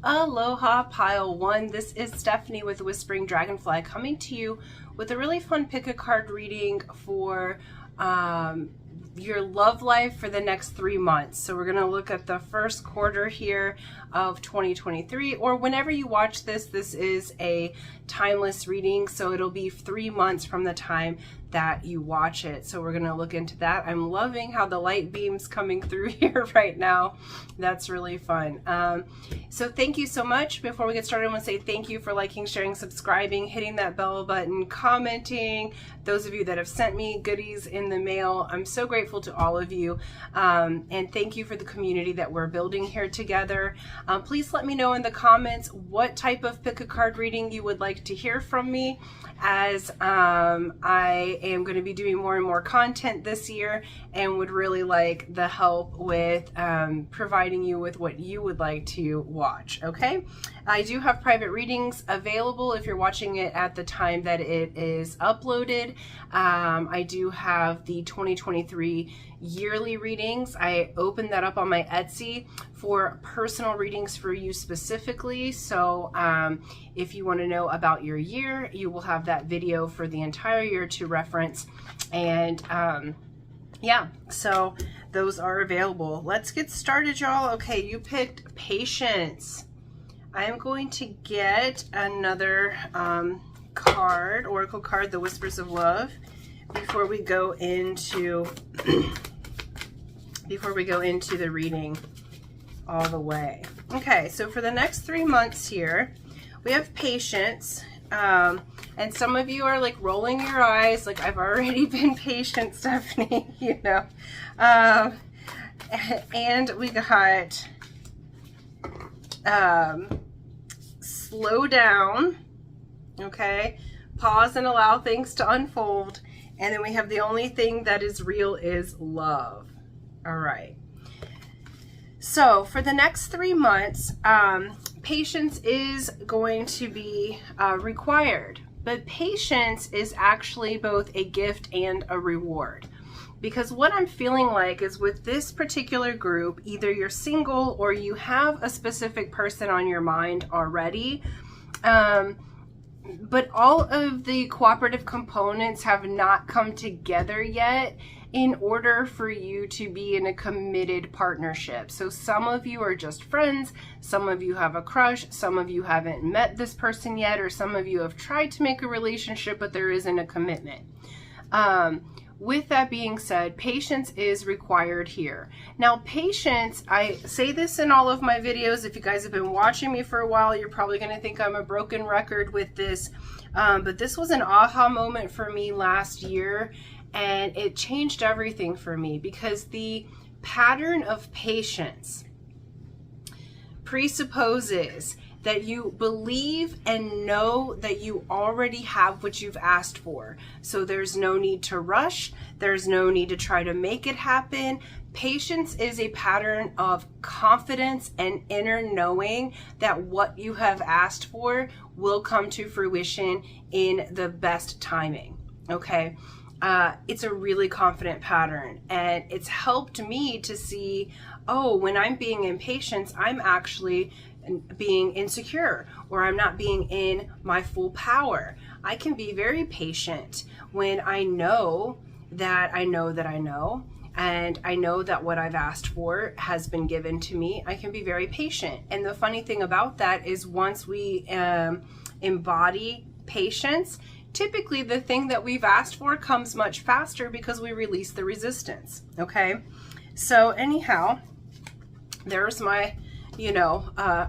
Aloha Pile 1. This is Stephanie with the Whispering Dragonfly coming to you with a really fun pick a card reading for your love life for the next 3 months. So we're going to look at the first quarter here of 2023, or whenever you watch this, this is a timeless reading, so it'll be 3 months from the time that you watch it. So we're going to look into that. I'm loving how the light beams coming through here right now. That's really fun. So thank you so much. Before we get started, I want to say thank you for liking, sharing, subscribing, hitting that bell button, commenting. Those of you that have sent me goodies in the mail, I'm so grateful to all of you. And thank you for the community that we're building here together. Please let me know in the comments what type of pick a card reading you would like to hear from me, as I am going to be doing more and more content this year and would really like the help with providing you with what you would like to watch. Okay, I do have private readings available if you're watching it at the time that it is uploaded. I do have the 2023 yearly readings. I opened that up on my Etsy for personal readings for you specifically. So if you want to know about your year, you will have that video for the entire year to reference. And yeah, so those are available. Let's get started, y'all. Okay, you picked patience. I am going to get another card, oracle card, the Whispers of Love, before we go into the reading all the way. Okay, so for the next 3 months here, we have patience. And some of you are like rolling your eyes, like I've already been patient, Stephanie, you know. And we got slow down, okay, pause and allow things to unfold. And then we have the only thing that is real is love. All right. So for the next 3 months, patience is going to be required, but patience is actually both a gift and a reward. Because what I'm feeling like is with this particular group, either you're single or you have a specific person on your mind already, but all of the cooperative components have not come together yet in order for you to be in a committed partnership. So some of you are just friends, some of you have a crush, some of you haven't met this person yet, or some of you have tried to make a relationship, but there isn't a commitment. With that being said, patience is required here. Now, patience, I say this in all of my videos. If you guys have been watching me for a while, you're probably going to think I'm a broken record with this. But this was an aha moment for me last year, and it changed everything for me, because the pattern of patience presupposes that you believe and know that you already have what you've asked for. So there's no need to rush. There's no need to try to make it happen. Patience is a pattern of confidence and inner knowing that what you have asked for will come to fruition in the best timing. Okay. It's a really confident pattern, and it's helped me to see, oh, when I'm being impatient, I'm actually being insecure, or I'm not being in my full power. I can be very patient when I know that I know that I know, and I know that what I've asked for has been given to me. I can be very patient. And the funny thing about that is, once we embody patience, typically the thing that we've asked for comes much faster because we release the resistance. Okay, so anyhow, there's my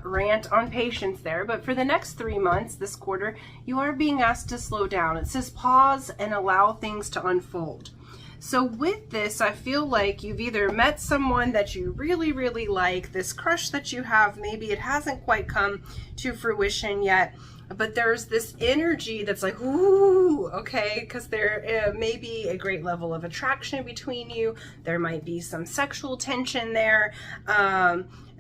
rant on patience there. But for the next 3 months, this quarter, you are being asked to slow down. It says pause and allow things to unfold. So with this, I feel like you've either met someone that you really, really like, this crush that you have, maybe it hasn't quite come to fruition yet, but there's this energy that's like, ooh, okay, because there may be a great level of attraction between you. There might be some sexual tension there.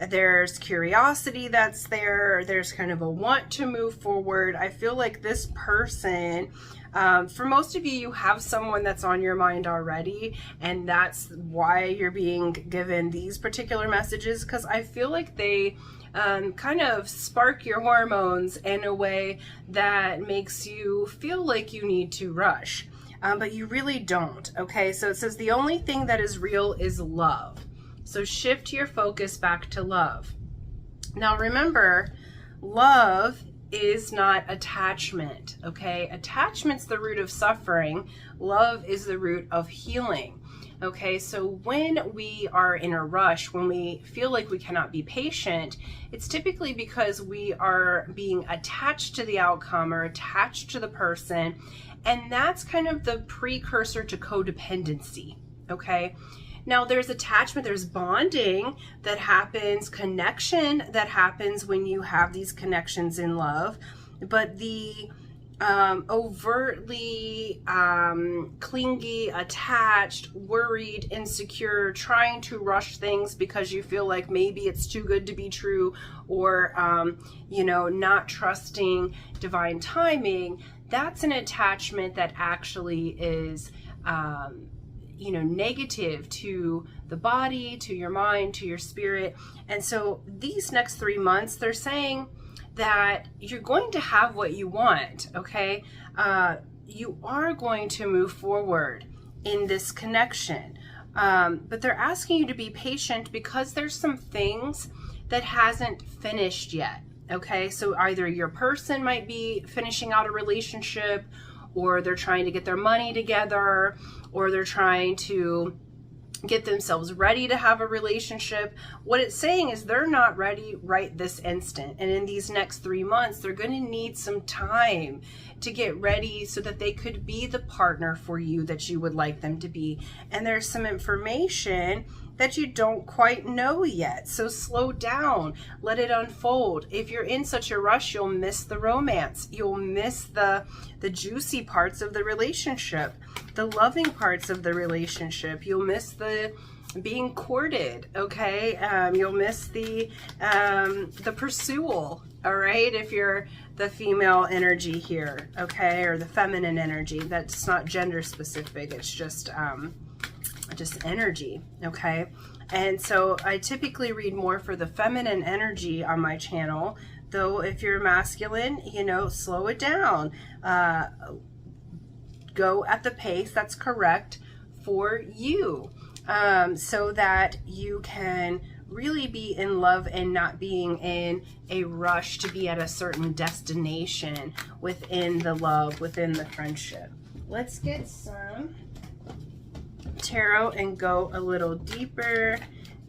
There's curiosity that's there. There's kind of a want to move forward. I feel like this person For most of you, you have someone that's on your mind already, and that's why you're being given these particular messages, because I feel like they kind of spark your hormones in a way that makes you feel like you need to rush, but you really don't. Okay, so it says the only thing that is real is love. So shift your focus back to love. Now remember, love is not attachment, okay? Attachment's the root of suffering. Love is the root of healing. Okay, so when we are in a rush, when we feel like we cannot be patient, it's typically because we are being attached to the outcome or attached to the person, and that's kind of the precursor to codependency, okay? Now there's attachment, there's bonding that happens, connection that happens when you have these connections in love, but the overtly clingy, attached, worried, insecure, trying to rush things because you feel like maybe it's too good to be true, or you know, not trusting divine timing, that's an attachment that actually is you know, negative to the body, to your mind, to your spirit. And so these next 3 months, they're saying that you're going to have what you want, okay? You are going to move forward in this connection. But they're asking you to be patient because there's some things that hasn't finished yet, okay? So either your person might be finishing out a relationship, or they're trying to get their money together, or they're trying to get themselves ready to have a relationship. What it's saying is they're not ready right this instant. And in these next 3 months, they're going to need some time to get ready so that they could be the partner for you that you would like them to be. And there's some information that you don't quite know yet. So slow down, let it unfold. If you're in such a rush, you'll miss the romance. You'll miss the juicy parts of the relationship, the loving parts of the relationship. You'll miss the being courted, okay? You'll miss the pursual, all right? If you're the female energy here, okay? Or the feminine energy, that's not gender specific. It's just energy, okay? And so I typically read more for the feminine energy on my channel, though if you're masculine, you know, slow it down. Go at the pace that's correct for you, so that you can really be in love and not being in a rush to be at a certain destination within the love, within the friendship. Let's get some tarot and go a little deeper.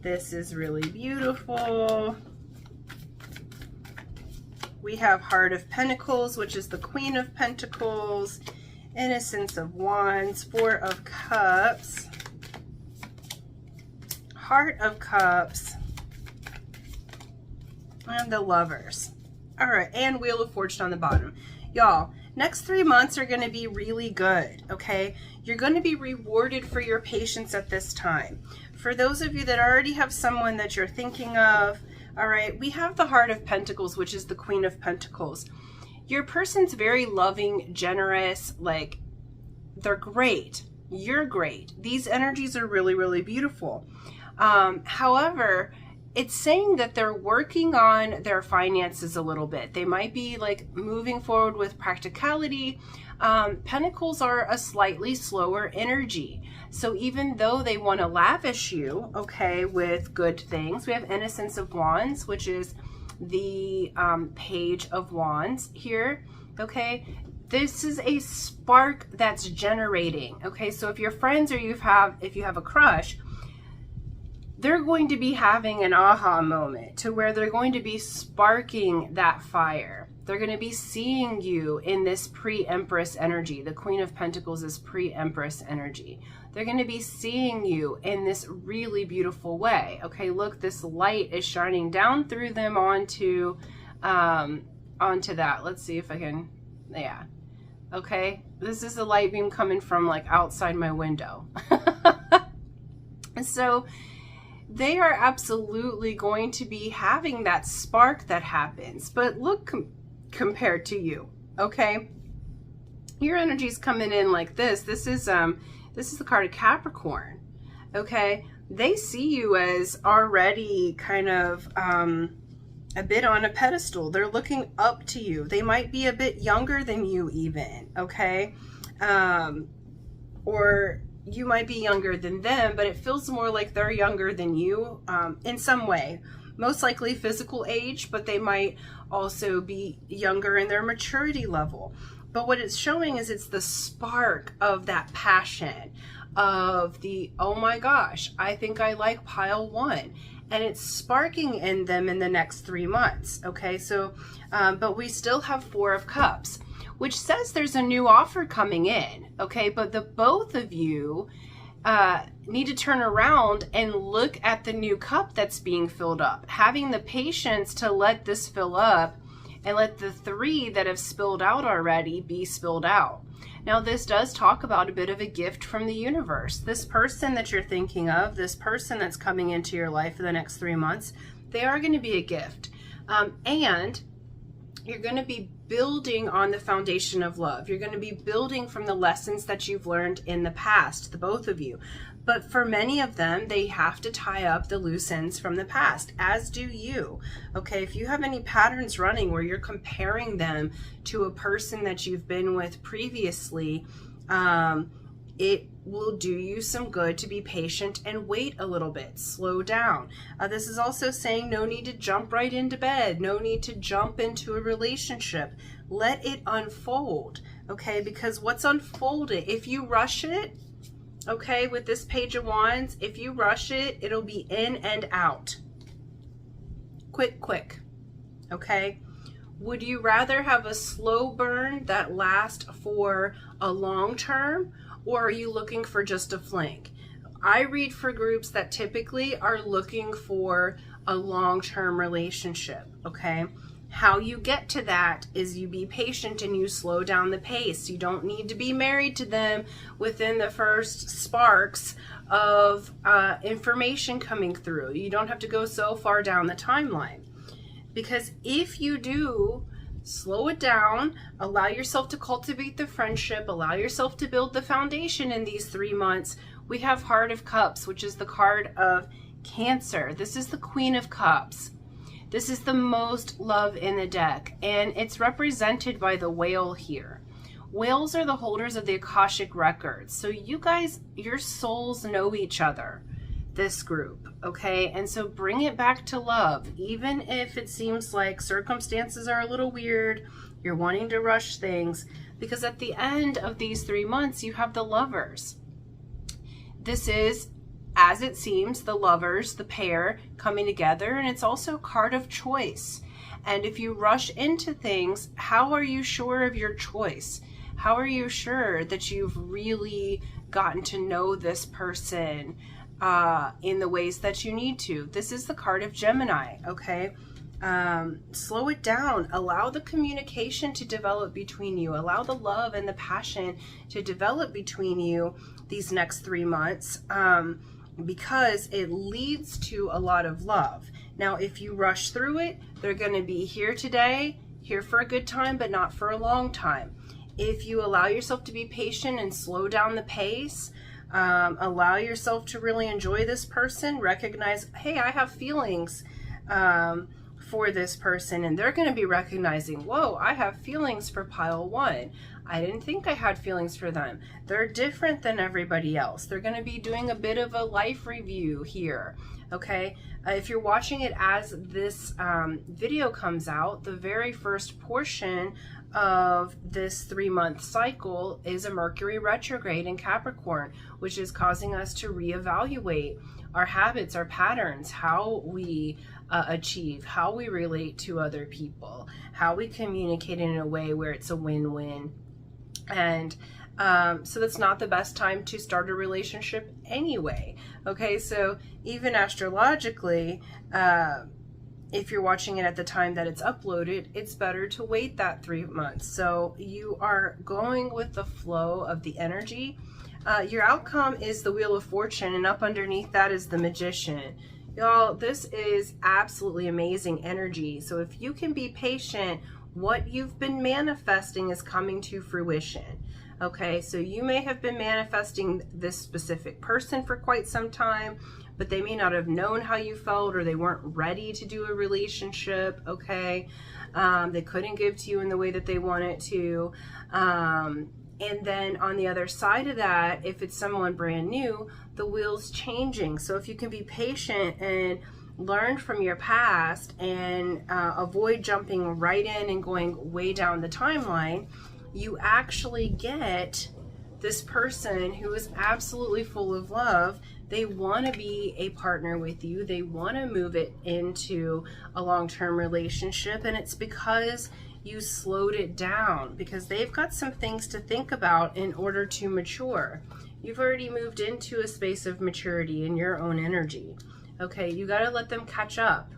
This is really beautiful. We have Heart of Pentacles, which is the Queen of Pentacles, Innocence of Wands, Four of Cups, Heart of Cups, and the Lovers. All right, and Wheel of Fortune on the bottom. Y'all, next 3 months are going to be really good, okay? You're going to be rewarded for your patience at this time. For those of you that already have someone that you're thinking of, all right, we have the Heart of Pentacles, which is the Queen of Pentacles. Your person's very loving, generous, like, they're great. You're great. These energies are really, really beautiful. However, it's saying that they're working on their finances a little bit. They might be like moving forward with practicality. Pentacles are a slightly slower energy. So even though they want to lavish you, okay, with good things, we have Innocence of Wands, which is the Page of Wands here, okay? This is a spark that's generating, okay? So if you're friends or if you have a crush, they're going to be having an aha moment to where they're going to be sparking that fire. They're going to be seeing you in this pre-Empress energy. The Queen of Pentacles is pre-Empress energy. They're going to be seeing you in this really beautiful way. Okay, look, this light is shining down through them onto that. Let's see if I can, yeah. Okay, this is a light beam coming from like outside my window. So they are absolutely going to be having that spark that happens. But look compared to you, okay? your energy's coming in like this. This is the card of Capricorn. Okay, they see you as already kind of a bit on a pedestal. They're looking up to you. They might be a bit younger than you even, okay? Or you might be younger than them, but it feels more like they're younger than you in some way. Most likely physical age, but they might also be younger in their maturity level. But what it's showing is it's the spark of that passion, of the, oh my gosh, I think I like pile one. And it's sparking in them in the next 3 months. Okay, so, but we still have 4 of Cups, which says there's a new offer coming in. Okay, but the both of you need to turn around and look at the new cup that's being filled up, having the patience to let this fill up and let the 3 that have spilled out already be spilled out. Now, this does talk about a bit of a gift from the universe. This person that you're thinking of, this person that's coming into your life for the next 3 months, they are going to be a gift. And you're going to be building on the foundation of love. You're going to be building from the lessons that you've learned in the past, the both of you. But for many of them, they have to tie up the loose ends from the past, as do you. Okay, if you have any patterns running where you're comparing them to a person that you've been with previously, it will do you some good to be patient and wait a little bit, slow down. This is also saying no need to jump right into bed, no need to jump into a relationship. Let it unfold, okay? Because what's unfolding, if you rush it, okay, with this Page of Wands, if you rush it, it'll be in and out. Quick, okay? Would you rather have a slow burn that lasts for a long term, or are you looking for just a fling? I read for groups that typically are looking for a long-term relationship, okay? How you get to that is you be patient and you slow down the pace. You don't need to be married to them within the first sparks of information coming through. You don't have to go so far down the timeline. Because if you do, slow it down, allow yourself to cultivate the friendship, allow yourself to build the foundation in these 3 months. We have Heart of Cups, which is the card of Cancer. This is the Queen of Cups. This is the most love in the deck, and it's represented by the whale here. Whales are the holders of the Akashic records. So you guys, your souls know each other, this group, okay? And so bring it back to love. Even if it seems like circumstances are a little weird, you're wanting to rush things, because at the end of these 3 months, you have the Lovers. This is, as it seems, the lovers, the pair coming together, and it's also a card of choice. And if you rush into things, how are you sure of your choice? How are you sure that you've really gotten to know this person in the ways that you need to? This is the card of Gemini, okay? Slow it down. Allow the communication to develop between you. Allow the love and the passion to develop between you these next 3 months. Because it leads to a lot of love. Now, if you rush through it, they're going to be here today, here for a good time, but not for a long time. If you allow yourself to be patient and slow down the pace, allow yourself to really enjoy this person, recognize, hey, I have feelings for this person, and they're going to be recognizing, whoa, I have feelings for pile one. I didn't think I had feelings for them. They're different than everybody else. They're going to be doing a bit of a life review here, okay? If you're watching it as this video comes out, the very first portion of this 3-month cycle is a Mercury retrograde in Capricorn, which is causing us to reevaluate our habits, our patterns, how we achieve, how we relate to other people, how we communicate in a way where it's a win-win. And so that's not the best time to start a relationship anyway. Okay, so even astrologically, if you're watching it at the time that it's uploaded, it's better to wait that 3 months. So you are going with the flow of the energy. Your outcome is the Wheel of Fortune, and up underneath that is the Magician. Y'all, this is absolutely amazing energy. So if you can be patient, what you've been manifesting is coming to fruition. Okay, so you may have been manifesting this specific person for quite some time, but they may not have known how you felt, or they weren't ready to do a relationship. Okay, they couldn't give to you in the way that they wanted to. And then on the other side of that, if it's someone brand new, the wheel's changing. So if you can be patient and learn from your past and avoid jumping right in and going way down the timeline, you actually get this person who is absolutely full of love. They want to be a partner with you. They want to move it into a long-term relationship. And it's because you slowed it down, because they've got some things to think about in order to mature. You've already moved into a space of maturity in your own energy. Okay, you got to let them catch up.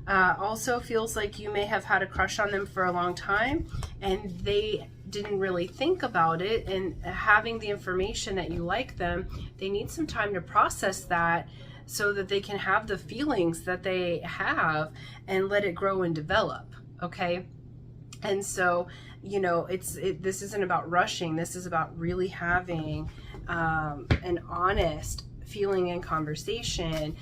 Also feels like you may have had a crush on them for a long time and they didn't really think about it, and having the information that you like them, they need some time to process that so that they can have the feelings that they have and let it grow and develop. Okay, and so, you know, this isn't about rushing. This is about really having an honest feeling and conversation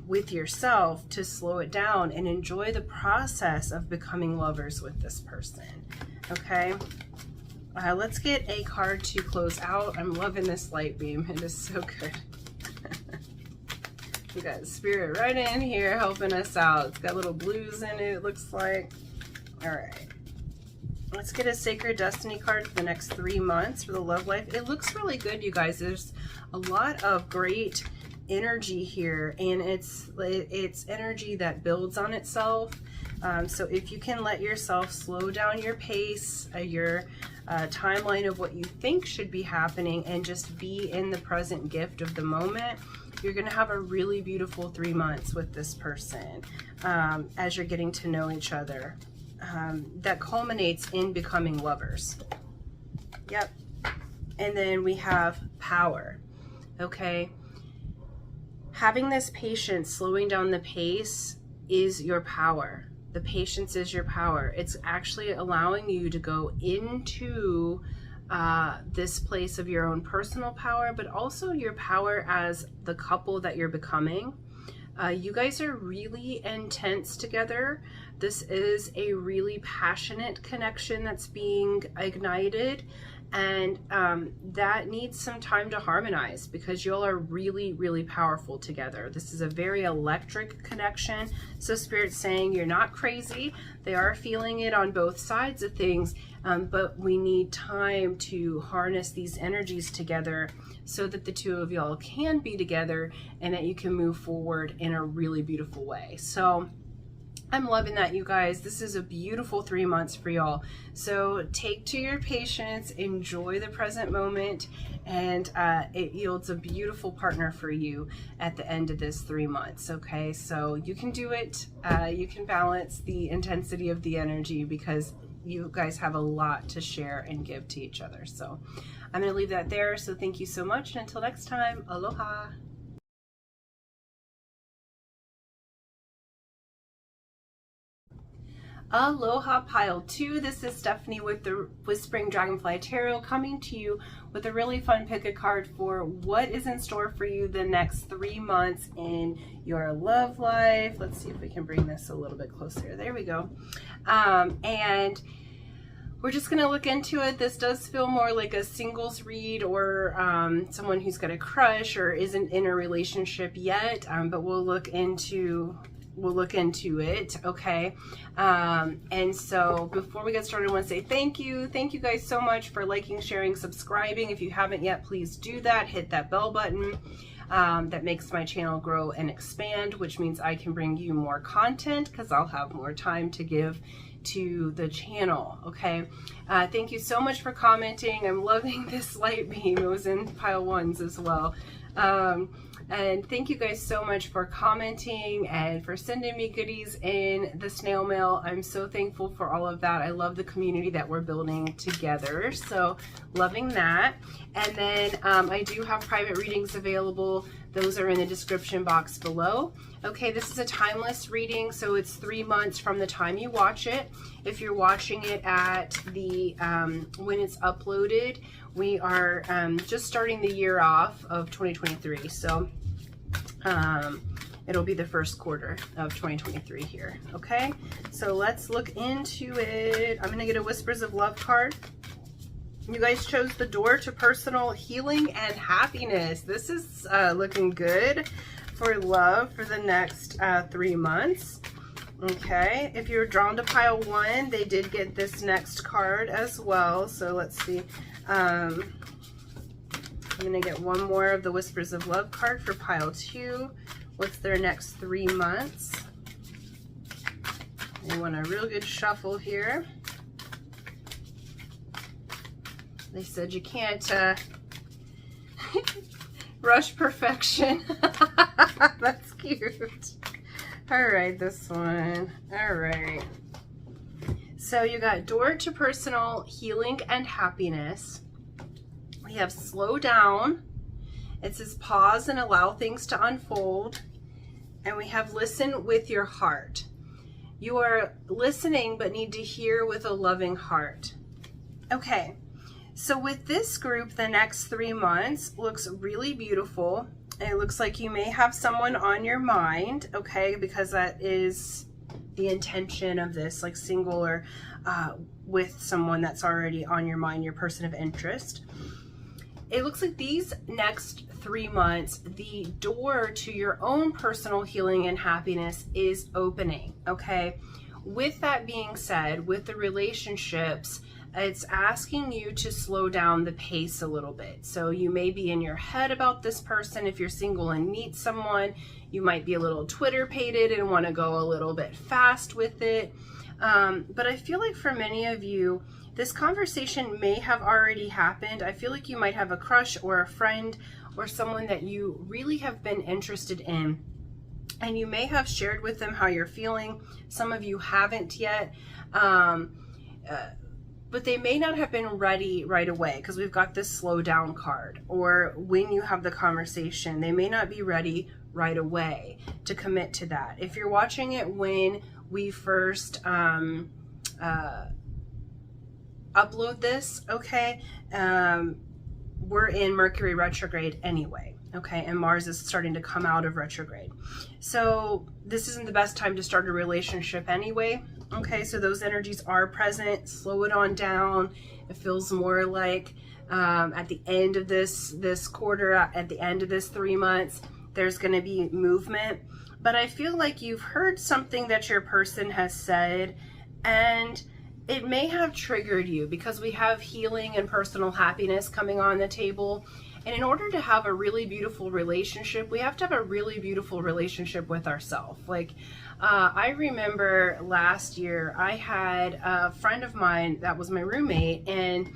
with yourself to slow it down and enjoy the process of becoming lovers with this person. Okay, let's get a card to close out. I'm loving this light beam. It is so good. We got Spirit right in here helping us out. It's got little blues in it, it looks like. All right, let's get a Sacred Destiny card for the next 3 months for the love life. It looks really good, you guys. There's a lot of great energy here, and it's energy that builds on itself. So if you can let yourself slow down your pace, your timeline of what you think should be happening, and just be in the present gift of the moment, you're going to have a really beautiful 3 months with this person as you're getting to know each other. That culminates in becoming lovers. Yep. And then we have power. Okay. Having this patience, slowing down the pace, is your power. The patience is your power. It's actually allowing you to go into this place of your own personal power, but also your power as the couple that you're becoming. You guys are really intense together. This is a really passionate connection that's being ignited, and that needs some time to harmonize, because y'all are really, really powerful together. This is a very electric connection. So Spirit's saying you're not crazy. They are feeling it on both sides of things, but we need time to harness these energies together so that the two of y'all can be together and that you can move forward in a really beautiful way. So I'm loving that, you guys. This is a beautiful 3 months for y'all. So take to your patience, enjoy the present moment, and it yields a beautiful partner for you at the end of this 3 months. Okay, so you can do it. You can balance the intensity of the energy, because you guys have a lot to share and give to each other. So I'm going to leave that there. So thank you so much, and until next time, aloha. Aloha Pile 2. This is Stephanie with the Whispering Dragonfly Tarot, coming to you with a really fun pick a card for what is in store for you the next 3 months in your love life. Let's see if we can bring this a little bit closer. There we go. And we're just going to look into it. This does feel more like a singles read, or someone who's got a crush or isn't in a relationship yet, but we'll look into it. Okay. And so before we get started, I want to say thank you guys so much for liking, sharing, subscribing. If you haven't yet, please do that. Hit that bell button. That makes my channel grow and expand, which means I can bring you more content, because I'll have more time to give to the channel. Okay. Thank you so much for commenting. I'm loving this light beam. It was in pile 1s as well. And thank you guys so much for commenting and for sending me goodies in the snail mail. I'm so thankful for all of that. I love the community that we're building together. So loving that. And then I do have private readings available. those are in the description box below. Okay, this is a timeless reading, so it's 3 months from the time you watch it. If you're watching it at the when it's uploaded, we are just starting the year off of 2023. So it'll be the first quarter of 2023 here. Okay, so let's look into it. I'm gonna get a Whispers of Love card. You guys chose the door to personal healing and happiness. This is looking good for love for the next 3 months. Okay, if you're drawn to pile 1, they did get this next card as well. So let's see. I'm gonna get one more of the Whispers of Love card for pile 2. What's their next 3 months? They want a real good shuffle here. They said you can't rush perfection. That's cute. All right, this one. All right. So you got door to personal healing and happiness. We have slow down. It says pause and allow things to unfold. And we have listen with your heart. You are listening but need to hear with a loving heart. Okay. So with this group, the next 3 months looks really beautiful. It looks like you may have someone on your mind, okay, because that is the intention of this, like single or with someone that's already on your mind, your person of interest. It looks like these next 3 months, the door to your own personal healing and happiness is opening, okay? With that being said, with the relationships, it's asking you to slow down the pace a little bit. So you may be in your head about this person. If you're single and meet someone, you might be a little Twitter-pated and want to go a little bit fast with it. But I feel like for many of you, this conversation may have already happened. I feel like you might have a crush or a friend or someone that you really have been interested in. And you may have shared with them how you're feeling. Some of you haven't yet. But they may not have been ready right away because we've got this slow down card. Or when you have the conversation, they may not be ready right away to commit to that. If you're watching it when we first upload this, okay, we're in Mercury retrograde anyway, okay, and Mars is starting to come out of retrograde. So this isn't the best time to start a relationship anyway. Okay, so those energies are present. Slow it on down. It feels more like at the end of this quarter, at the end of this 3 months, there's going to be movement. But I feel like you've heard something that your person has said, and it may have triggered you because we have healing and personal happiness coming on the table. And in order to have a really beautiful relationship, we have to have a really beautiful relationship with ourselves. Like, I remember last year I had a friend of mine that was my roommate, and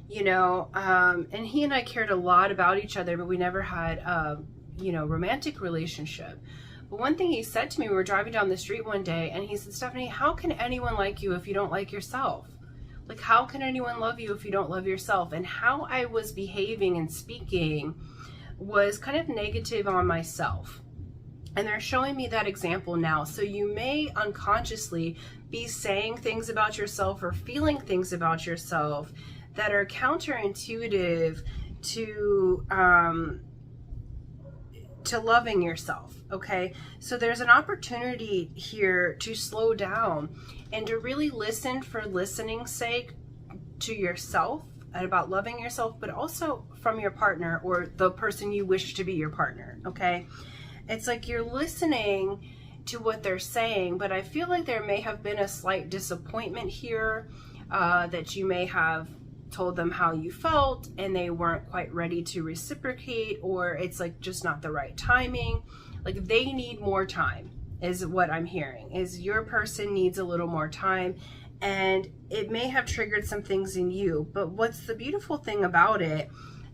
you know, and he and I cared a lot about each other, but we never had a, you know, romantic relationship. But one thing he said to me, we were driving down the street one day, and he said, Stephanie, how can anyone like you if you don't like yourself? Like, how can anyone love you if you don't love yourself? And how I was behaving and speaking was kind of negative on myself. And they're showing me that example now. So you may unconsciously be saying things about yourself or feeling things about yourself that are counterintuitive to loving yourself, okay? So there's an opportunity here to slow down and to really listen for listening's sake to yourself and about loving yourself, but also from your partner or the person you wish to be your partner, okay? It's like you're listening to what they're saying, but I feel like there may have been a slight disappointment here, that you may have told them how you felt and they weren't quite ready to reciprocate, or it's like just not the right timing. Like they need more time is what I'm hearing, is your person needs a little more time, and it may have triggered some things in you. But what's the beautiful thing about it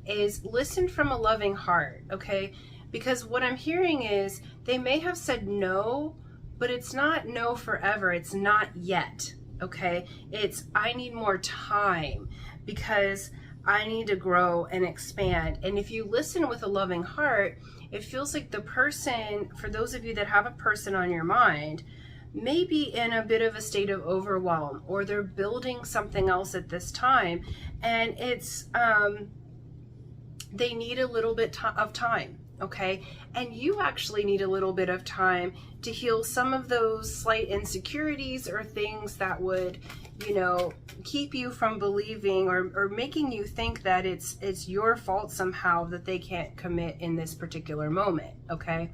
is listen from a loving heart, okay? Because what I'm hearing is they may have said no, but it's not no forever. It's not yet, okay? It's I need more time because I need to grow and expand. And if you listen with a loving heart, it feels like the person, for those of you that have a person on your mind, may be in a bit of a state of overwhelm, or they're building something else at this time, and it's they need a little bit of time, okay? And you actually need a little bit of time to heal some of those slight insecurities or things that would, you know, keep you from believing or making you think that it's your fault somehow that they can't commit in this particular moment, okay?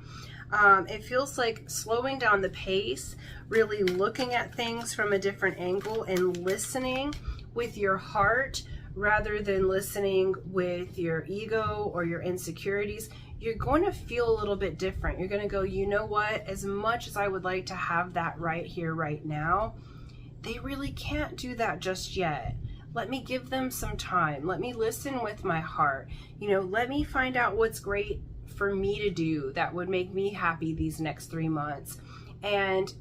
It feels like slowing down the pace, really looking at things from a different angle and listening with your heart rather than listening with your ego or your insecurities. You're going to feel a little bit different. You're going to go, you know what, as much as I would like to have that right here, right now, they really can't do that just yet. Let me give them some time. Let me listen with my heart. You know, let me find out what's great for me to do that would make me happy these next 3 months. And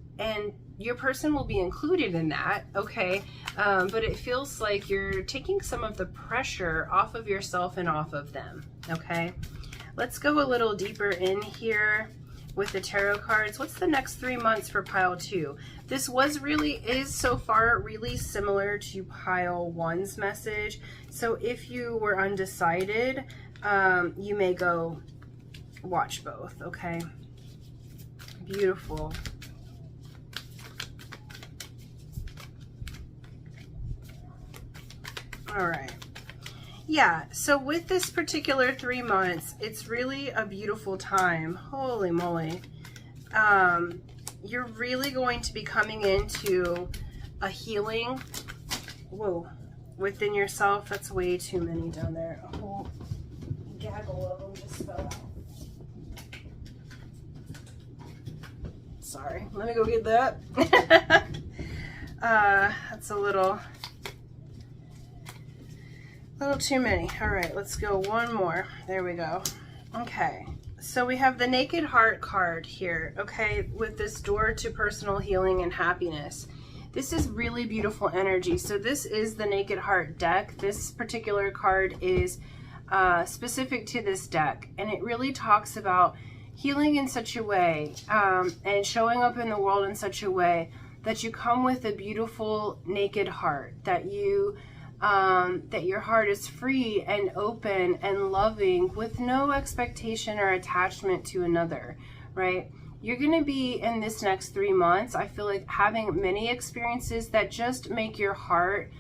your person will be included in that, okay? But it feels like you're taking some of the pressure off of yourself and off of them, okay? Let's go a little deeper in here with the tarot cards. What's the next 3 months for pile 2? This is so far really similar to pile 1's message. So if you were undecided, you may go watch both, okay? Beautiful. All right. Yeah, so with this particular 3 months, it's really a beautiful time. Holy moly. You're really going to be coming into a healing, whoa, within yourself. That's way too many down there. A whole gaggle of them just fell out. Sorry, let me go get that. That's a little too many. All right, let's go one more. There we go. Okay, so we have the Naked Heart card here, okay, with this door to personal healing and happiness. This is really beautiful energy. So this is the Naked Heart deck. This particular card is specific to this deck, and it really talks about healing in such a way and showing up in the world in such a way that you come with a beautiful naked heart, that you that your heart is free and open and loving with no expectation or attachment to another, right? You're going to be, in this next 3 months, I feel like having many experiences that just make your heart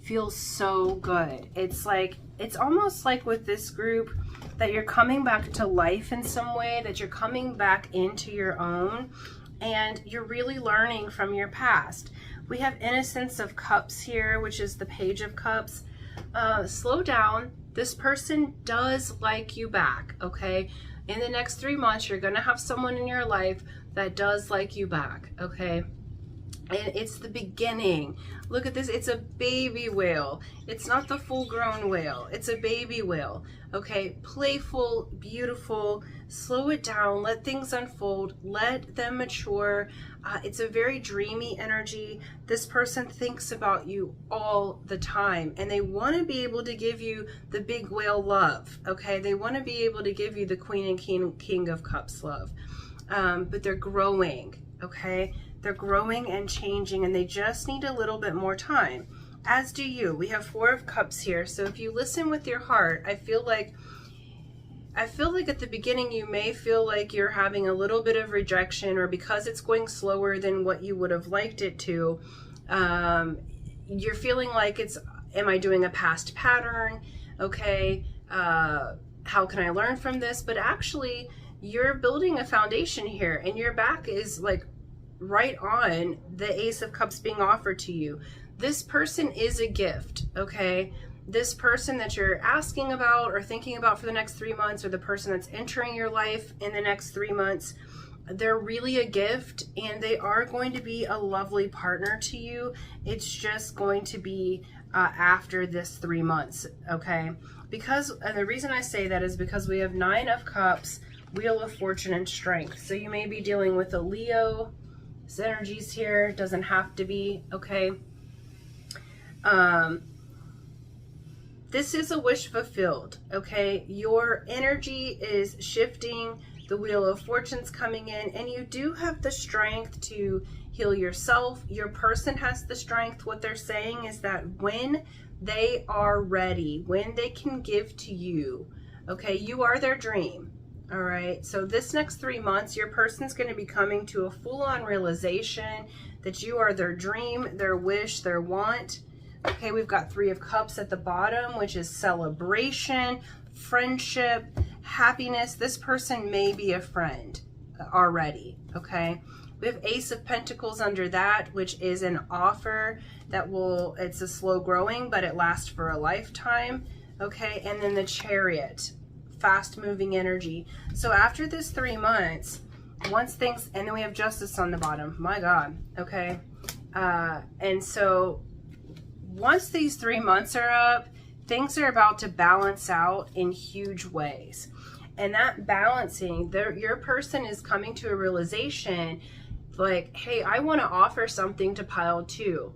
feel so good. It's almost like with this group that you're coming back to life in some way, that you're coming back into your own, and you're really learning from your past. We have Innocence of Cups here, which is the Page of Cups. Slow down. This person does like you back, okay? In the next 3 months, you're going to have someone in your life that does like you back, okay? And it's the beginning. Look at this. It's a baby whale. It's not the full-grown whale. It's a baby whale, okay? Playful, beautiful. Slow it down. Let things unfold. Let them mature. It's a very dreamy energy. This person thinks about you all the time, and they want to be able to give you the big whale love, okay? They want to be able to give you the Queen and King of Cups love, but they're growing, okay? They're growing and changing, and they just need a little bit more time, as do you. We have Four of Cups here, so if you listen with your heart, I feel like at the beginning you may feel like you're having a little bit of rejection, or because it's going slower than what you would have liked it to, you're feeling like am I doing a past pattern? Okay, how can I learn from this? But actually, you're building a foundation here, and your back is like right on the Ace of Cups being offered to you. This person is a gift, okay? This person that you're asking about or thinking about for the next 3 months, or the person that's entering your life in the next 3 months, they're really a gift, and they are going to be a lovely partner to you. It's just going to be after this 3 months, okay? And the reason I say that is because we have Nine of Cups, Wheel of Fortune, and Strength. So you may be dealing with a Leo. This energy's here, doesn't have to be, okay? this is a wish fulfilled, okay? Your energy is shifting, the Wheel of Fortune's coming in, and you do have the strength to heal yourself. Your person has the strength. What they're saying is that when they are ready, when they can give to you, okay, you are their dream. All right, so this next 3 months, your person's going to be coming to a full-on realization that you are their dream, their wish, their want. Okay, we've got 3 of Cups at the bottom, which is celebration, friendship, happiness. This person may be a friend already, okay? We have Ace of Pentacles under that, which is an offer that will, it's a slow growing, but it lasts for a lifetime, okay? And then the Chariot, fast moving energy. So after this 3 months, once things, and then we have Justice on the bottom, my God, okay? And so once these 3 months are up, things are about to balance out in huge ways. And that balancing, your person is coming to a realization like, hey, I want to offer something to pile 2.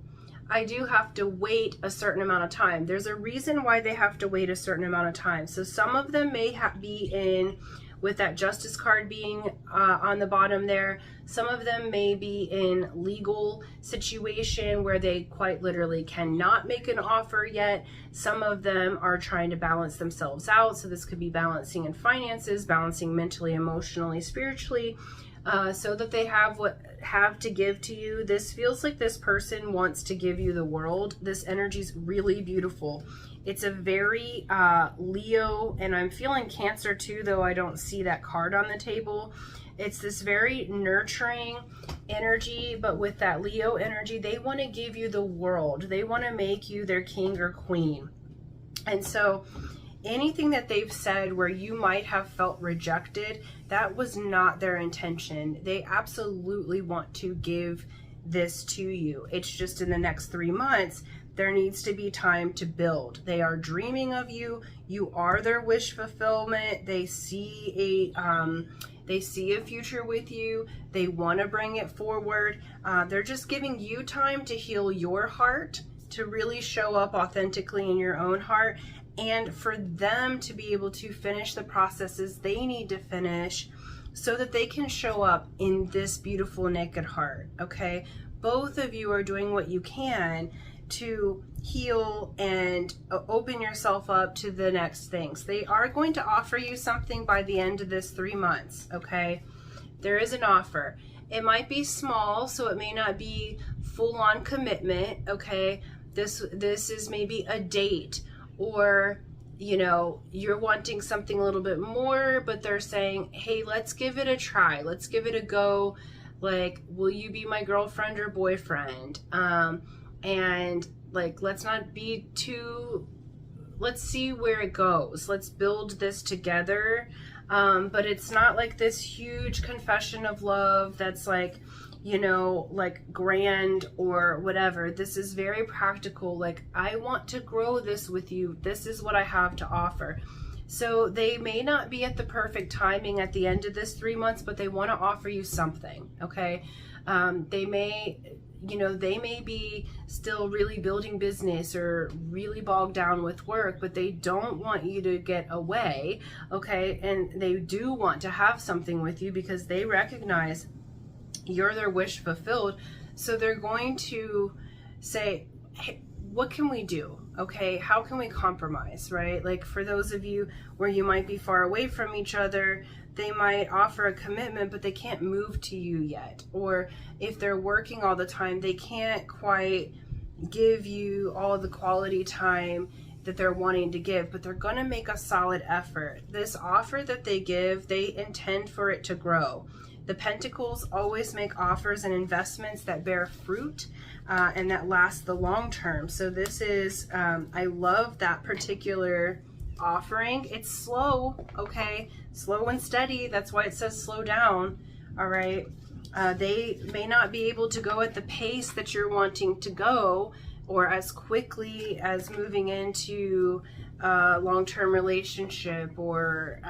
I do have to wait a certain amount of time. There's a reason why they have to wait a certain amount of time. So some of them may be in, with that Justice card being on the bottom there, some of them may be in legal situation where they quite literally cannot make an offer yet. Some of them are trying to balance themselves out. So this could be balancing in finances, balancing mentally, emotionally, spiritually, so that they have to give to you. This feels like this person wants to give you the world. This energy is really beautiful. It's a very Leo, and I'm feeling Cancer too, though I don't see that card on the table. It's this very nurturing energy, but with that Leo energy, they want to give you the world. They want to make you their king or queen. And so anything that they've said where you might have felt rejected, that was not their intention. They absolutely want to give this to you. It's just in the next 3 months, there needs to be time to build. They are dreaming of you. You are their wish fulfillment. They see a future with you. They want to bring it forward. They're just giving you time to heal your heart, to really show up authentically in your own heart, and for them to be able to finish the processes they need to finish so that they can show up in this beautiful naked heart, okay? Both of you are doing what you can to heal and open yourself up to the next things. They are going to offer you something by the end of this 3 months, okay? There is an offer. It might be small, so it may not be full-on commitment, okay? This is maybe a date, or you know, you're wanting something a little bit more, but they're saying, hey, let's give it a try. Let's give it a go. Like, will you be my girlfriend or boyfriend? And like, let's not be too, let's see where it goes. Let's build this together. But it's not like this huge confession of love that's like, you know, like grand or whatever. This is very practical. Like, I want to grow this with you. This is what I have to offer. So they may not be at the perfect timing at the end of this 3 months, but they want to offer you something, okay? They may, you know, they may be still really building business or really bogged down with work, but they don't want you to get away, okay? And they do want to have something with you because they recognize you're their wish fulfilled. So they're going to say, hey, what can we do? Okay, how can we compromise, right? Like, for those of you where you might be far away from each other, they might offer a commitment, but they can't move to you yet. Or if they're working all the time, they can't quite give you all the quality time that they're wanting to give, but they're going to make a solid effort. This offer that they give, they intend for it to grow. The Pentacles always make offers and investments that bear fruit and that last the long term. So this is, I love that particular offering. It's slow, okay? Slow and steady. That's why it says slow down, all right? They may not be able to go at the pace that you're wanting to go or as quickly as moving into a long-term relationship or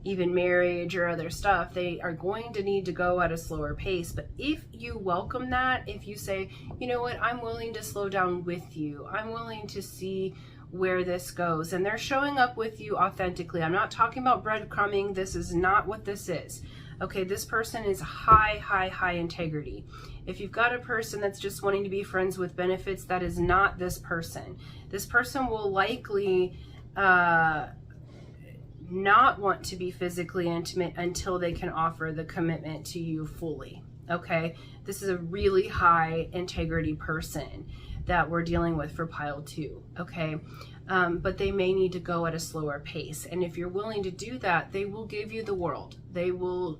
even marriage or other stuff. They are going to need to go at a slower pace. But if you welcome that, if you say, you know what, I'm willing to slow down with you, I'm willing to see where this goes. And they're showing up with you authentically. I'm not talking about breadcrumbing. This is not what this is. Okay, this person is high integrity. If you've got a person that's just wanting to be friends with benefits, that is not this person. This person will likely not want to be physically intimate until they can offer the commitment to you fully. Okay, this is a really high integrity person that we're dealing with for pile 2. Okay, but they may need to go at a slower pace, and if you're willing to do that, they will give you the world. They will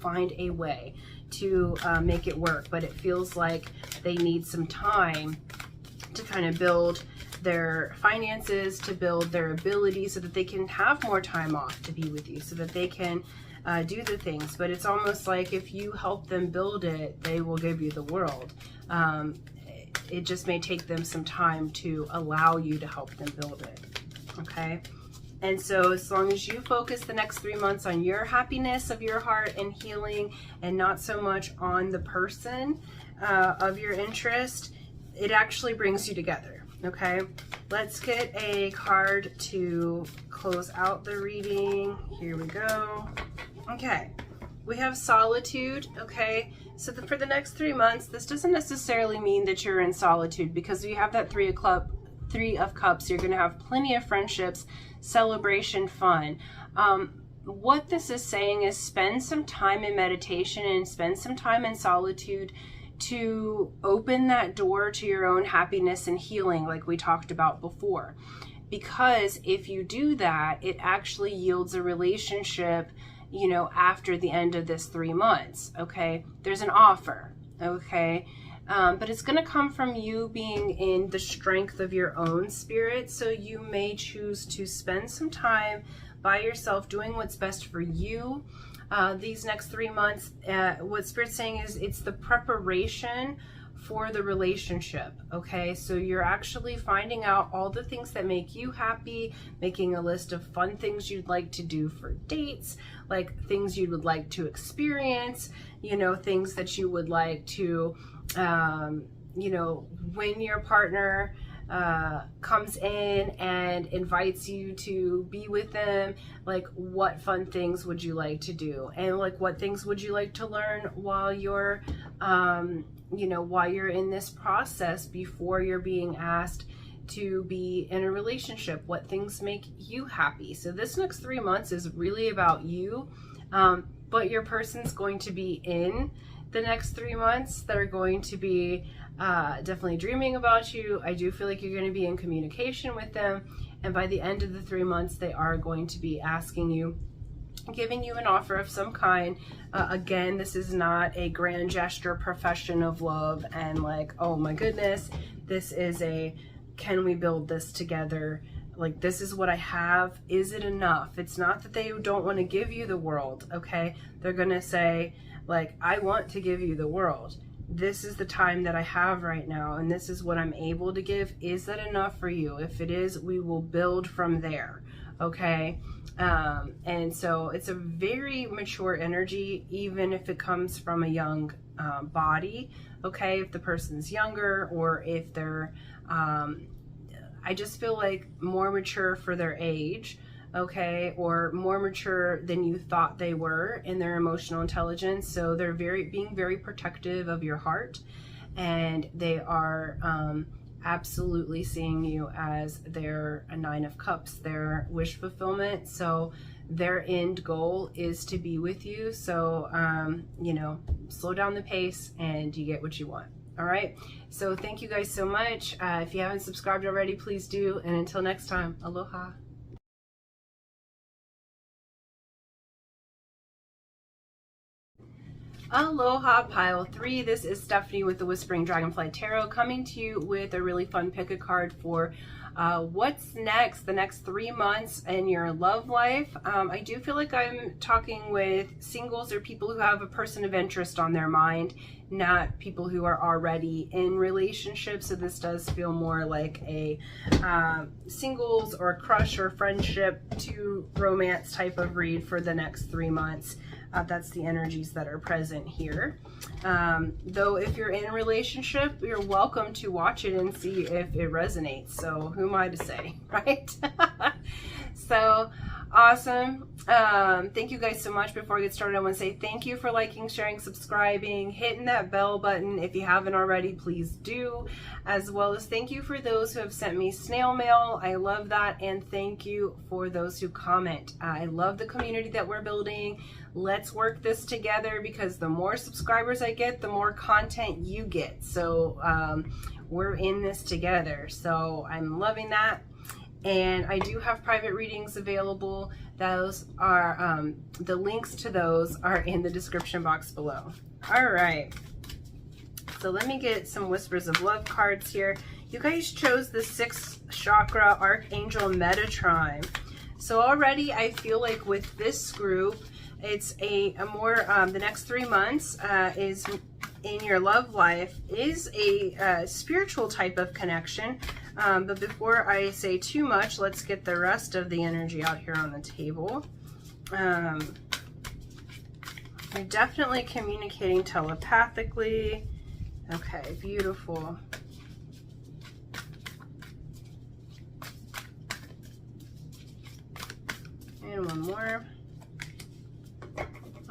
find a way to make it work, but it feels like they need some time to kind of build their finances, to build their ability so that they can have more time off to be with you, so that they can do the things. But it's almost like if you help them build it, they will give you the world. It just may take them some time to allow you to help them build it. Okay, and so as long as you focus the next 3 months on your happiness of your heart and healing, and not so much on the person of your interest, it actually brings you together. Okay, let's get a card to close out the reading. Here we go. Okay, we have solitude. Okay, so for the next 3 months, this doesn't necessarily mean that you're in solitude, because we have that Three of Cups. You're going to have plenty of friendships, celebration, fun. What this is saying is spend some time in meditation and spend some time in solitude to open that door to your own happiness and healing, like we talked about before. Because if you do that, it actually yields a relationship, you know, after the end of this 3 months. Okay, there's an offer. Okay, but it's going to come from you being in the strength of your own spirit. So you may choose to spend some time by yourself doing what's best for you. These next 3 months, what Spirit's saying is it's the preparation for the relationship. Okay, so you're actually finding out all the things that make you happy, making a list of fun things you'd like to do for dates, like things you would like to experience, you know, things that you would like to, you know, when your partner comes in and invites you to be with them, like what fun things would you like to do, and like what things would you like to learn while you're you know, while you're in this process before you're being asked to be in a relationship. What things make you happy? So this next 3 months is really about you, but your person's going to be in the next 3 months. They're going to be definitely dreaming about you. I do feel like you're going to be in communication with them, and by the end of the 3 months, they are going to be asking you, giving you an offer of some kind. Again, this is not a grand gesture profession of love and like, oh my goodness, this is a, can we build this together? Like, this is what I have. Is it enough? It's not that they don't want to give you the world. Okay, they're gonna say like, I want to give you the world. This is the time that I have right now, and this is what I'm able to give. Is that enough for you? If it is, we will build from there. Okay, and so it's a very mature energy, even if it comes from a young body. Okay, if the person's younger, or if they're I just feel like more mature for their age. Okay, or more mature than you thought they were in their emotional intelligence. So they're being very protective of your heart, and they are absolutely seeing you as their Nine of Cups, their wish fulfillment. So their end goal is to be with you. So you know, slow down the pace and you get what you want. All right, so thank you guys so much. If you haven't subscribed already, please do, and until next time, aloha. Aloha, pile 3. This is Stephanie with the Whispering Dragonfly Tarot, coming to you with a really fun pick a card for what's next, the next 3 months in your love life. I do feel like I'm talking with singles or people who have a person of interest on their mind, not people who are already in relationships. So this does feel more like a singles or crush or friendship to romance type of read for the next 3 months. That's the energies that are present here. Though if you're in a relationship, you're welcome to watch it and see if it resonates. So who am I to say, right? So awesome. Thank you guys so much. Before I get started, I want to say thank you for liking, sharing, subscribing, hitting that bell button. If you haven't already, please do. As well as thank you for those who have sent me snail mail. I love that. And thank you for those who comment. I love the community that we're building. Let's work this together, because the more subscribers I get, the more content you get. So we're in this together. So I'm loving that. And I do have private readings available. Those are, the links to those are in the description box below. All right. So let me get some Whispers of Love cards here. You guys chose the 6th chakra Archangel Metatron. So already I feel like with this group, it's a more, the next 3 months is in your love life is a spiritual type of connection. But before I say too much, let's get the rest of the energy out here on the table. You're definitely communicating telepathically. Okay, beautiful. And one more.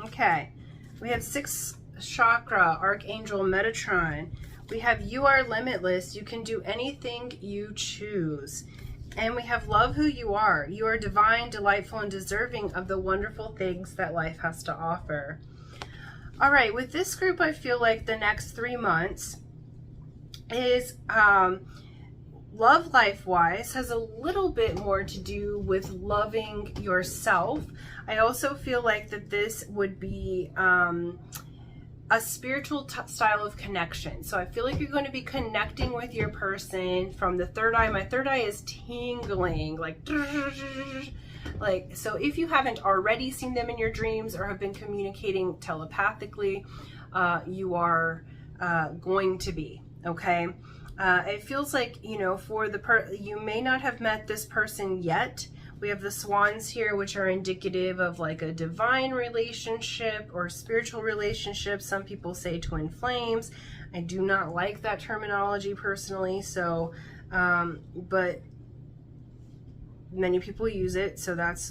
Okay, we have 6th chakra Archangel Metatron. We have you are limitless. You can do anything you choose. And we have love who you are. You are divine, delightful, and deserving of the wonderful things that life has to offer. All right, with this group, I feel like the next 3 months is love life wise has a little bit more to do with loving yourself. I also feel like that this would be a spiritual style of connection. So I feel like you're going to be connecting with your person from the third eye. My third eye is tingling, like, so if you haven't already seen them in your dreams or have been communicating telepathically, you are going to be, okay? It feels like, you know, for you may not have met this person yet. We have the swans here, which are indicative of like a divine relationship or spiritual relationship. Some people say twin flames. I do not like that terminology personally. So, but many people use it. So that's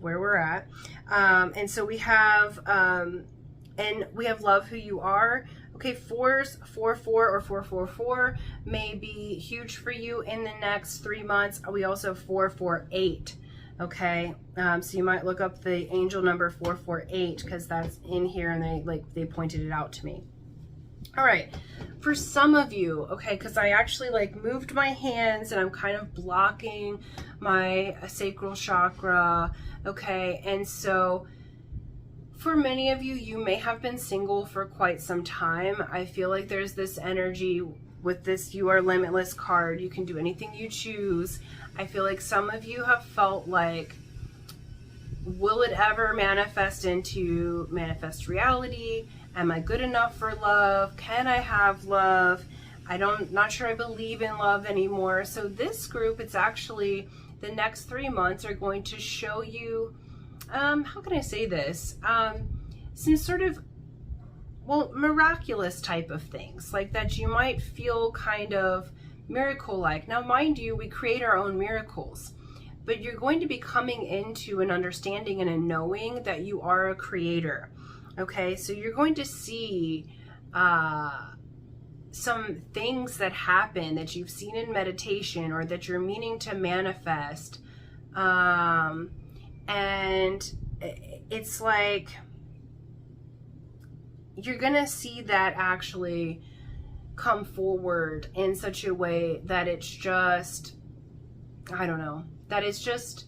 where we're at. And so we have, and we have love who you are. Okay, 4s, 4-4 or 4-4-4 may be huge for you in the next 3 months. We also have 4-4-8. Okay, so you might look up the angel number 448 because that's in here, and they pointed it out to me. All right, for some of you, okay, because I actually like moved my hands and I'm kind of blocking my sacral chakra. Okay, and so for many of you, you may have been single for quite some time. I feel like there's this energy with this you are limitless card. You can do anything you choose. I feel like some of you have felt like, will it ever manifest reality? Am I good enough for love? Can I have love? Not sure I believe in love anymore. So this group, it's actually the next 3 months are going to show you, how can I say this? Some sort of, well, miraculous type of things, like that you might feel kind of miracle-like. Now, mind you, we create our own miracles, but you're going to be coming into an understanding and a knowing that you are a creator. Okay, so you're going to see some things that happen that you've seen in meditation or that you're meaning to manifest. And it's like you're gonna see that actually come forward in such a way that it's just, I don't know, that it's just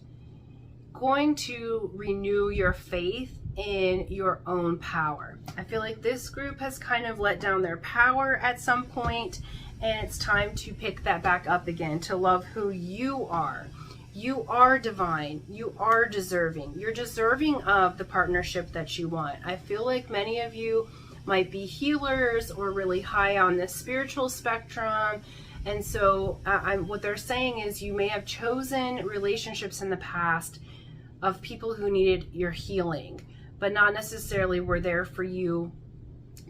going to renew your faith in your own power. I feel like this group has kind of let down their power at some point, and it's time to pick that back up again, to love who you are. You are divine. You are deserving. You're deserving of the partnership that you want. I feel like many of you might be healers or really high on the spiritual spectrum. And so what they're saying is you may have chosen relationships in the past of people who needed your healing. but not necessarily were there for you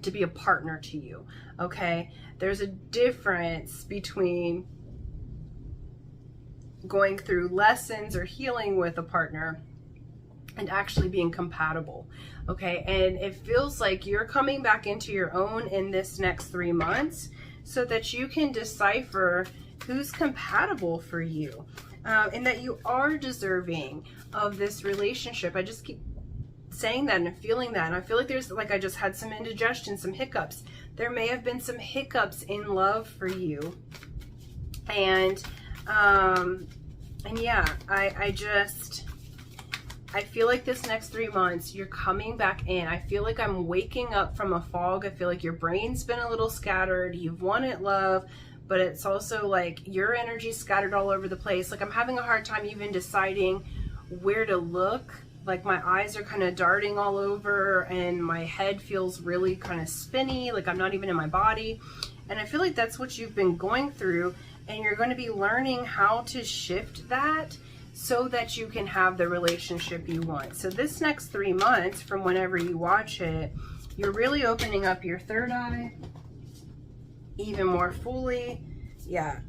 to be a partner to you, okay? There's a difference between going through lessons or healing with a partner and actually being compatible, okay? And it feels like you're coming back into your own in this next 3 months so that you can decipher who's compatible for you, and that you are deserving of this relationship. I just keep saying that and feeling that, and I feel like there's, like, I just had some indigestion, some hiccups. There may have been some hiccups in love for you, and yeah, I feel like this next 3 months you're coming back in. I feel like I'm waking up from a fog. I feel like your brain's been a little scattered. You've wanted love, but it's also like your energy's scattered all over the place. Like, I'm having a hard time even deciding where to look. Like, my eyes are kind of darting all over and my head feels really kind of spinny, like I'm not even in my body. And I feel like that's what you've been going through, and you're going to be learning how to shift that so that you can have the relationship you want. So this next 3 months, from whenever you watch it, you're really opening up your third eye even more fully. Yeah.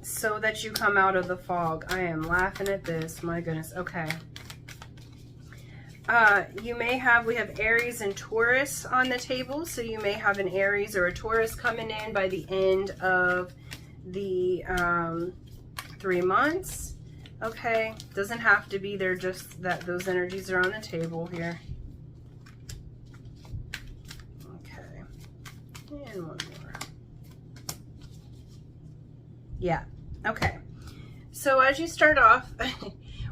So that you come out of the fog. I am laughing at this. My goodness. Okay. You may have, we have Aries and Taurus on the table. So you may have an Aries or a Taurus coming in by the end of the 3 months. Okay. Doesn't have to be there, just that those energies are on the table here. Okay. And one more. Yeah. Okay. So as you start off,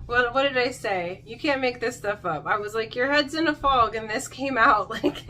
what did I say? You can't make this stuff up. I was like, your head's in a fog, and this came out like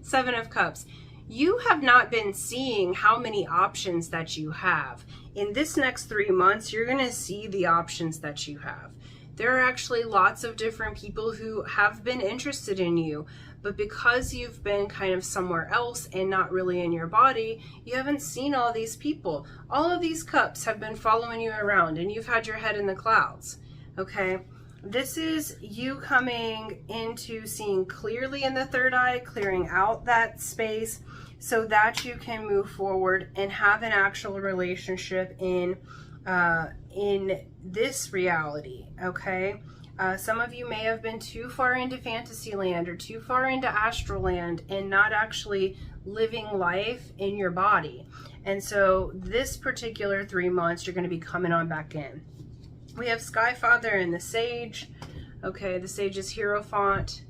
7 of Cups. You have not been seeing how many options that you have. In this next 3 months, you're going to see the options that you have. There are actually lots of different people who have been interested in you, but because you've been kind of somewhere else and not really in your body, you haven't seen all these people. All of these cups have been following you around, and you've had your head in the clouds, okay? This is you coming into seeing clearly in the third eye, clearing out that space so that you can move forward and have an actual relationship in this reality, okay? Some of you may have been too far into fantasy land or too far into astral land and not actually living life in your body. And so this particular 3 months, you're going to be coming on back in. We have Sky Father and the Sage. Okay, the Sage is Hierophant.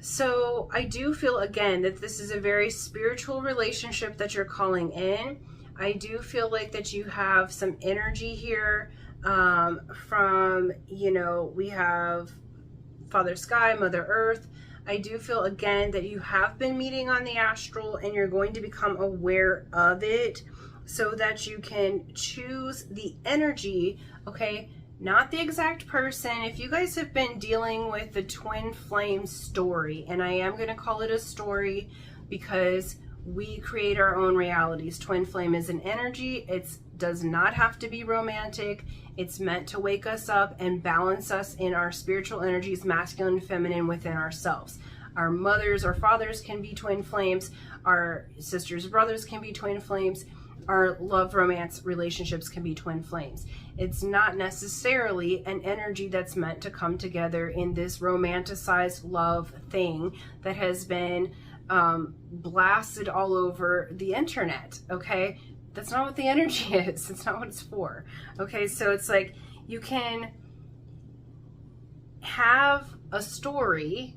So I do feel, again, that this is a very spiritual relationship that you're calling in. I do feel like that you have some energy here from, you know, we have Father Sky, Mother Earth. I do feel, again, that you have been meeting on the astral, and you're going to become aware of it so that you can choose the energy, okay? Not the exact person. If you guys have been dealing with the twin flame story, and I am going to call it a story because we create our own realities. Twin flame is an energy. It does not have to be romantic. It's meant to wake us up and balance us in our spiritual energies, masculine and feminine, within ourselves. Our mothers or fathers can be twin flames. Our sisters and brothers can be twin flames. Our love romance relationships can be twin flames. It's not necessarily an energy that's meant to come together in this romanticized love thing that has been blasted all over the internet, okay? That's not what the energy is. It's not what it's for. Okay, so it's like you can have a story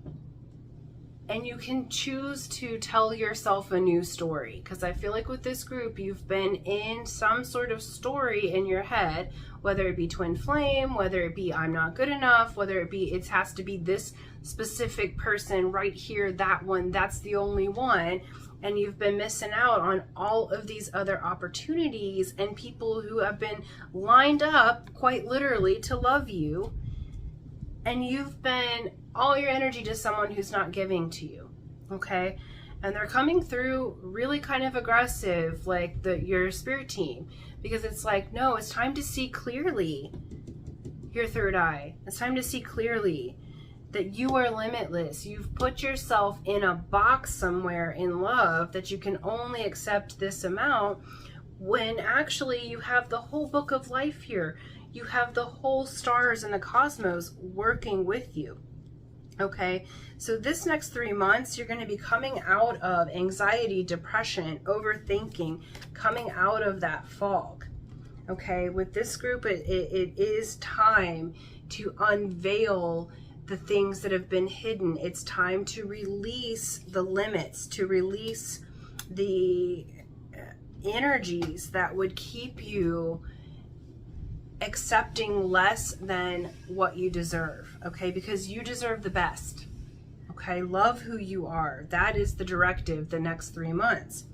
and you can choose to tell yourself a new story. Because I feel like with this group, you've been in some sort of story in your head, whether it be twin flame, whether it be I'm not good enough, whether it be it has to be this specific person right here, that one, that's the only one. And you've been missing out on all of these other opportunities and people who have been lined up quite literally to love you. And you've been all your energy to someone who's not giving to you, okay? And they're coming through really kind of aggressive, like your spirit team, because it's like, no, it's time to see clearly. your third eye. It's time to see clearly that you are limitless. You've put yourself in a box somewhere in love that you can only accept this amount, when actually you have the whole book of life here. You have the whole stars and the cosmos working with you. Okay, so this next 3 months, you're going to be coming out of anxiety, depression, overthinking, coming out of that fog. Okay, with this group, it is time to unveil the things that have been hidden. It's time to release the limits, to release the energies that would keep you accepting less than what you deserve, okay? Because you deserve the best, okay? Love who you are. That is the directive the next 3 months.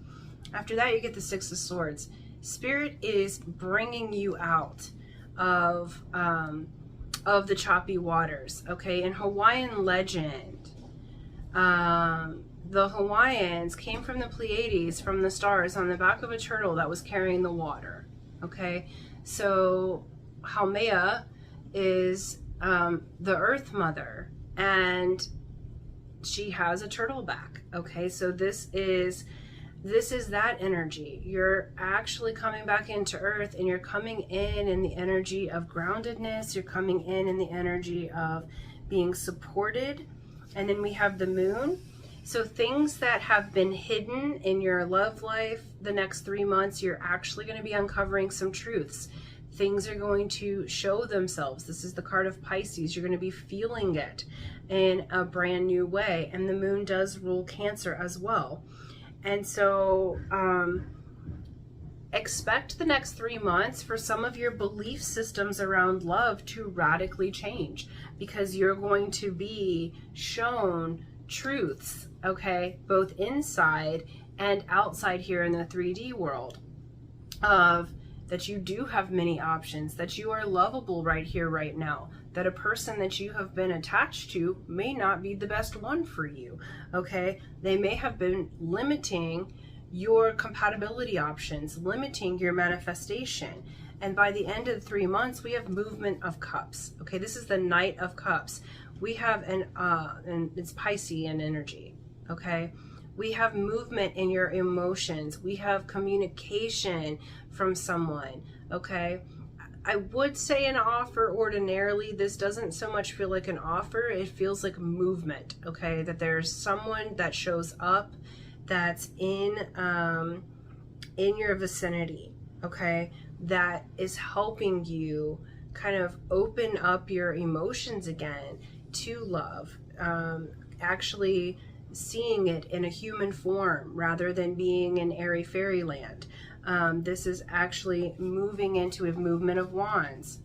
After that, you get the Six of Swords. Spirit is bringing you out of the choppy waters, okay? In Hawaiian legend, the Hawaiians came from the Pleiades, from the stars, on the back of a turtle that was carrying the water, okay? So Haumea is the Earth Mother, and she has a turtle back, okay? So this is that energy. You're actually coming back into Earth, and you're coming in the energy of groundedness. You're coming in the energy of being supported. And then we have the Moon. So things that have been hidden in your love life the next 3 months, you're actually going to be uncovering some truths. Things are going to show themselves. This is the card of Pisces. You're going to be feeling it in a brand new way. And the Moon does rule Cancer as well. And so expect the next 3 months for some of your belief systems around love to radically change, because you're going to be shown truths, okay, both inside and outside here in the 3D world, of that you do have many options, that you are lovable right here, right now, that a person that you have been attached to may not be the best one for you, okay? They may have been limiting your compatibility options, limiting your manifestation. And by the end of the 3 months, we have movement of cups, okay? This is the Knight of Cups. We have and it's Piscean energy, okay? We have movement in your emotions. We have communication from someone, okay? I would say an offer ordinarily. This doesn't so much feel like an offer. It feels like movement, okay? That there's someone that shows up that's in your vicinity, okay? That is helping you kind of open up your emotions again to love, actually seeing it in a human form rather than being in airy fairyland. This is actually moving into a movement of wands,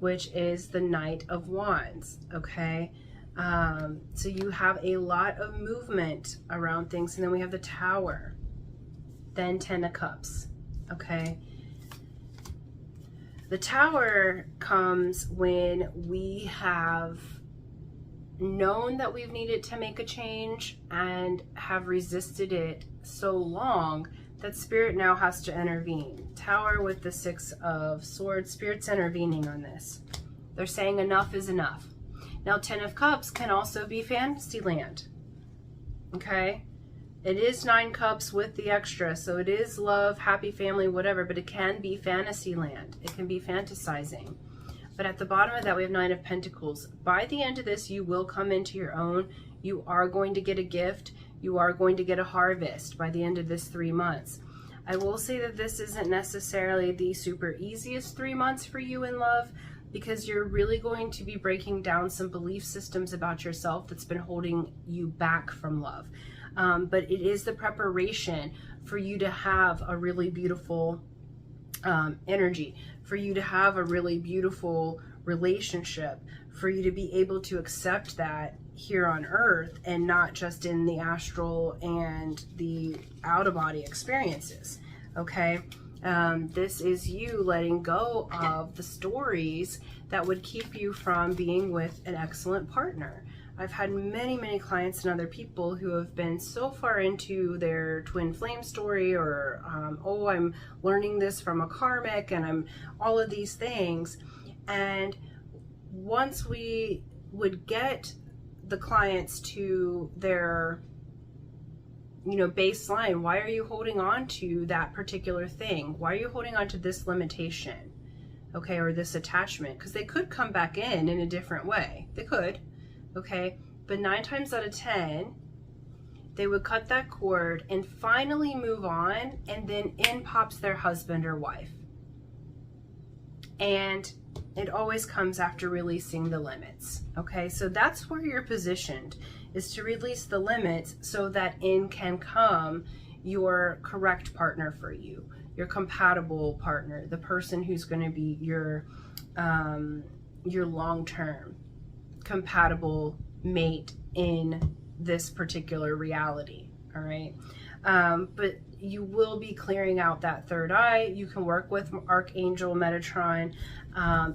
which is the Knight of Wands, okay? So you have a lot of movement around things. And then we have the Tower, then 10 of Cups, okay? The Tower comes when we have known that we've needed to make a change and have resisted it so long that Spirit now has to intervene. Tower with the 6 of Swords, Spirit's intervening on this. They're saying enough is enough. Now 10 of Cups can also be Fantasyland, okay? It is 9 cups with the extra, so it is love, happy family, whatever, but it can be Fantasyland. It can be fantasizing. But at the bottom of that, we have 9 of Pentacles. By the end of this, you will come into your own. You are going to get a gift. You are going to get a harvest by the end of this 3 months. I will say that this isn't necessarily the super easiest 3 months for you in love, because you're really going to be breaking down some belief systems about yourself that's been holding you back from love. But it is the preparation for you to have a really beautiful energy, for you to have a really beautiful relationship, for you to be able to accept that here on earth and not just in the astral and the out-of-body experiences, okay? This is you letting go of the stories that would keep you from being with an excellent partner. I've had many, many clients and other people who have been so far into their twin flame story, or, oh, I'm learning this from a karmic, and I'm all of these things. And once we would get the clients to their, you know, baseline, why are you holding on to that particular thing? Why are you holding on to this limitation? Okay, or this attachment? Because they could come back in a different way. They could, okay? But 9 times out of 10, they would cut that cord and finally move on, and then in pops their husband or wife. And it always comes after releasing the limits, okay? So that's where you're positioned, is to release the limits so that in can come your correct partner for you, your compatible partner, the person who's going to be your long-term compatible mate in this particular reality, all right? But you will be clearing out that third eye. You can work with Archangel Metatron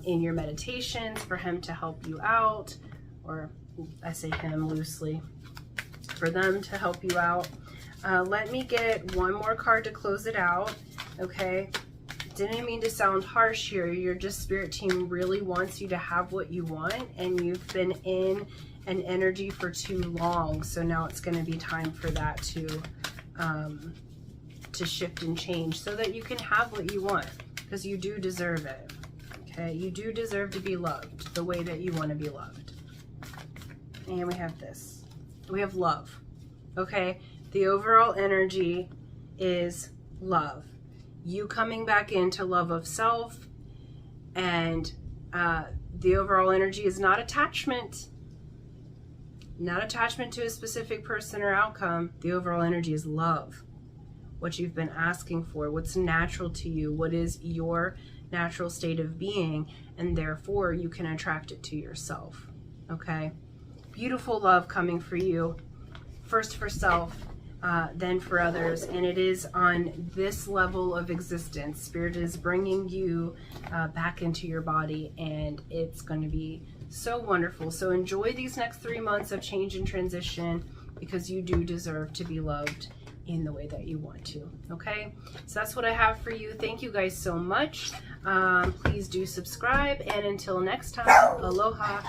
in your meditations for him to help you out, or I say him loosely, for them to help you out. Let me get one more card to close it out, okay? Didn't mean to sound harsh here. Your just spirit team really wants you to have what you want, and you've been in an energy for too long. So now it's going to be time for that to shift and change so that you can have what you want, because you do deserve it. Okay, you do deserve to be loved the way that you want to be loved. And we have this. We have love. Okay, the overall energy is love. You coming back into love of self, and the overall energy is not attachment. Not attachment to a specific person or outcome. The overall energy is love. What you've been asking for, what's natural to you, what is your natural state of being, and therefore you can attract it to yourself. Okay? Beautiful love coming for you, first for self, then for others, and it is on this level of existence. Spirit is bringing you back into your body, and it's going to be so wonderful. So enjoy these next 3 months of change and transition, because you do deserve to be loved in the way that you want to. Okay, so that's what I have for you. Thank you guys so much. Please do subscribe, and until next time, aloha.